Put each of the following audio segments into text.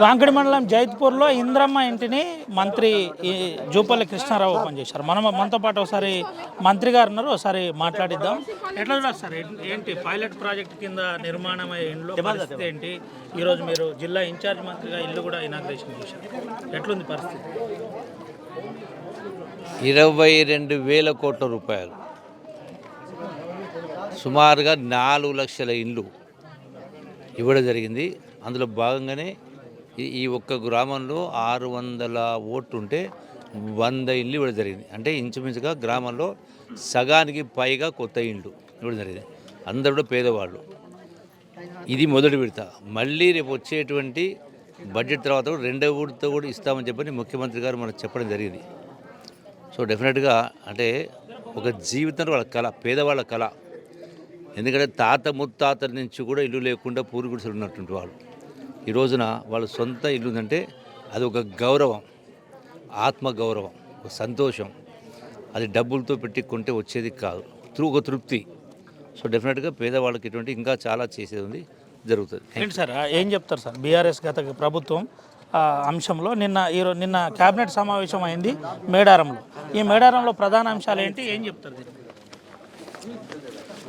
వాంకడి మండలం జైత్పూర్లో ఇంద్రమ్మ ఇంటిని మంత్రి జూపల్లి కృష్ణారావు ఓపెన్ చేశారు. మనతో పాటు ఒకసారి మంత్రి గారు ఉన్నారు, ఒకసారి మాట్లాడిద్దాం. ఎట్లా చూడాలి సార్, ఏంటి పైలట్ ప్రాజెక్ట్ కింద నిర్మాణం ఇంట్లో పరిస్థితి ఏంటి? ఈరోజు మీరు జిల్లా ఇన్ఛార్జ్ మంత్రిగా ఇల్లు కూడా ఇనాగ్రేషన్ చేశారు, ఎట్లుంది పరిస్థితి? 22,000 కోట్ల రూపాయలు, సుమారుగా 4 లక్షల ఇండ్లు ఇవ్వడం జరిగింది. అందులో భాగంగానే ఈ ఒక్క గ్రామంలో 600 ఓట్లు ఉంటే 100 ఇళ్ళు ఇవ్వడం జరిగింది. అంటే ఇంచుమించుగా గ్రామంలో సగానికి పైగా కొత్త ఇండ్లు ఇవ్వడం జరిగింది. అందరూ కూడా పేదవాళ్ళు. ఇది మొదటి విడత. మళ్ళీ రేపు వచ్చేటువంటి బడ్జెట్ తర్వాత కూడా రెండవ విడత కూడా ఇస్తామని చెప్పని ముఖ్యమంత్రి గారు మనకు చెప్పడం జరిగింది. సో డెఫినెట్గా అంటే ఒక జీవితంలో వాళ్ళ కళ, పేదవాళ్ళ కళ. ఎందుకంటే తాత ముత్తాతల నుంచి కూడా ఇల్లు లేకుండా పూర్వీకులు ఉన్నటువంటి వాళ్ళు ఈ రోజున వాళ్ళ సొంత ఇల్లు ఉందంటే అది ఒక గౌరవం, ఆత్మగౌరవం, ఒక సంతోషం. అది డబ్బులతో పెట్టి కొంటే వచ్చేది కాదు, ఒక తృప్తి. సో డెఫినెట్గా పేదవాళ్ళకి ఇటువంటి ఇంకా చాలా చేసేది ఉంది, జరుగుతుంది. ఏంటి సార్, ఏం చెప్తారు సార్? బీఆర్ఎస్ గత ప్రభుత్వం అంశంలో నిన్న కేబినెట్ సమావేశం అయింది మేడారంలో. ఈ మేడారంలో ప్రధాన అంశాలు ఏంటి, ఏం చెప్తారు?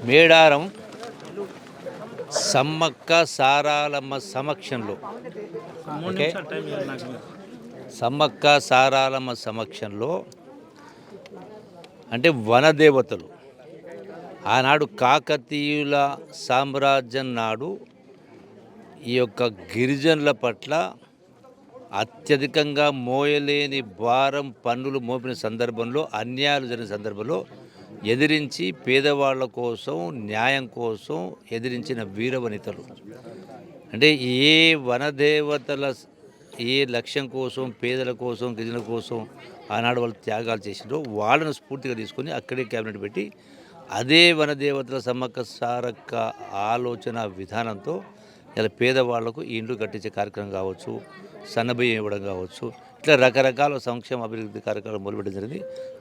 మేడారం సమ్మక్క సారాలమ్మ సమక్షంలో, సమ్మక్క సారాలమ్మ సమక్షంలో అంటే వనదేవతలు ఆనాడు కాకతీయుల సామ్రాజ్యం నాడు ఈ యొక్క గిరిజనుల పట్ల అత్యధికంగా మోయలేని భారం పన్నులు మోపిన సందర్భంలో, అన్యాయాలు జరిగిన సందర్భంలో ఎదిరించి పేదవాళ్ళ కోసం, న్యాయం కోసం ఎదిరించిన వీరవనితలు. అంటే ఏ వనదేవతల ఏ లక్ష్యం కోసం, పేదల కోసం, గిరిజనుల కోసం ఆనాడు వాళ్ళు త్యాగాలు చేసినారో వాళ్ళను స్ఫూర్తిగా తీసుకొని అక్కడే క్యాబినెట్ పెట్టి అదే వనదేవతల సమ్మక్క సారక్క ఆలోచన విధానంతో ఇలా పేదవాళ్లకు ఇండ్లు కట్టించే కార్యక్రమం కావచ్చు, సన్నబియ్యం ఇవ్వడం కావచ్చు, ఇట్లా రకరకాల సంక్షేమ అభివృద్ధి కార్యక్రమాలు మొదలుపెట్టడం జరిగింది.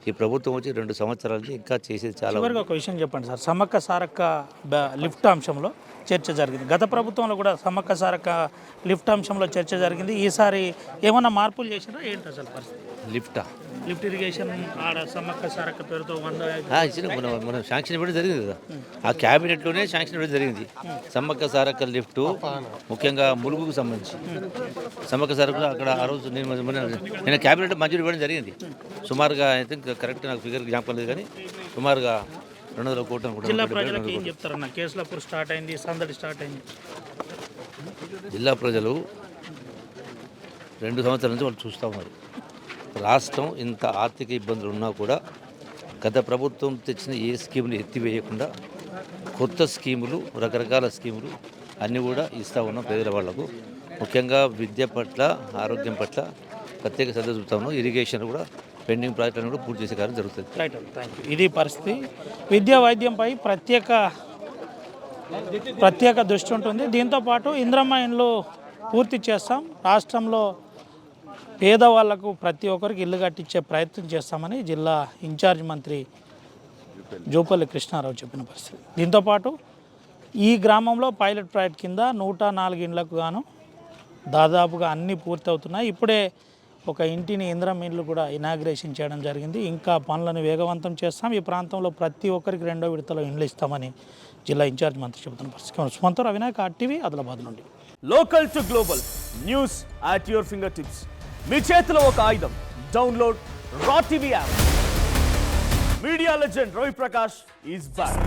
ఈ ప్రభుత్వం వచ్చి 2 సంవత్సరాల నుంచి ఇంకా చేసేది చాలా. ఒక విషయం చెప్పండి సార్, సమ్మక్క సారక్క లిఫ్ట్ అంశంలో చర్చ జరిగింది. గత ప్రభుత్వంలో కూడా సమ్మక్క సారక్క లిఫ్ట్ అంశంలో చర్చ జరిగింది. ఈసారి ఏమన్నా మార్పులు చేసినా ఏంటి అసలు పరిస్థితి? లిఫ్ట్ ఇరిగేషన్ ఆడ సమ్మక్క సారక్క పేరుతో 100 మనం శాంక్షన్ ఇవ్వడం జరిగింది కదా, ఆ క్యాబినెట్లోనే శాంక్షన్ ఇవ్వడం జరిగింది. సమ్మక్క సారక్క లిఫ్ట్ ముఖ్యంగా ములుగుకు సంబంధించి సమ్మక్క సారక్క అక్కడ ఆ రోజు నేను క్యాబినెట్ మంజూరు ఇవ్వడం జరిగింది. సుమారుగా ఐ థింక్ కరెక్ట్ నాకు ఫిగర్ జ్ఞాపకం లేదు, కానీ సుమారుగా 200 కోట్లు. జిల్లా ప్రజలకు ఏం చెప్తారన్న? కేసులపూర్ స్టార్ట్ అయింది, సందడి స్టార్ట్ అయింది. జిల్లా ప్రజలు 2 సంవత్సరాల నుంచి వాళ్ళు చూస్తూ ఉన్నారు. రాష్ట్రం ఇంత ఆర్థిక ఇబ్బందులు ఉన్నా కూడా గత ప్రభుత్వం తెచ్చిన ఏ స్కీములు ఎత్తివేయకుండా కొత్త స్కీములు, రకరకాల స్కీములు అన్నీ కూడా ఇస్తూ ఉన్నాం పేదల వాళ్లకు. ముఖ్యంగా విద్య పట్ల, ఆరోగ్యం పట్ల ప్రత్యేక శ్రద్ధ చూపుతా ఉన్నాం. ఇరిగేషన్ కూడా పెండింగ్ ప్రాజెక్టులను కూడా పూర్తి చేసే కార్యం జరుగుతుంది. Right, thank you. ఇది పరిస్థితి. విద్యా వైద్యంపై ప్రత్యేక దృష్టి ఉంటుంది. దీంతోపాటు ఇంద్రమ్మ ఇండ్లు పూర్తి చేస్తాం, రాష్ట్రంలో పేదవాళ్లకు ప్రతి ఒక్కరికి ఇల్లు కట్టించే ప్రయత్నం చేస్తామని జిల్లా ఇన్ఛార్జ్ మంత్రి జూపల్లి కృష్ణారావు చెప్పిన పరిస్థితి. దీంతోపాటు ఈ గ్రామంలో పైలట్ ప్రాజెక్ట్ కింద 104 ఇండ్లకు గాను దాదాపుగా అన్నీ పూర్తి అవుతున్నాయి. ఇప్పుడే ఒక ఇంటిని ఇంద్రమ్మ ఇండ్లు కూడా ఇనాగ్రేషన్ చేయడం జరిగింది. ఇంకా పనులను వేగవంతం చేస్తాం. ఈ ప్రాంతంలో ప్రతి ఒక్కరికి 2వ విడతలో ఇండ్లు ఇస్తామని జిల్లా ఇన్ఛార్జ్ మంత్రి చెబుతున్న పరిస్థితి. సుమంత్ అవినాయక్, RTV, ఆదిలాబాద్ నుండి. Local to global news at your finger tips. మీ చేతిలో ఒక ఆయుధం. Download R TV app. Media legend Ravi Prakash is back.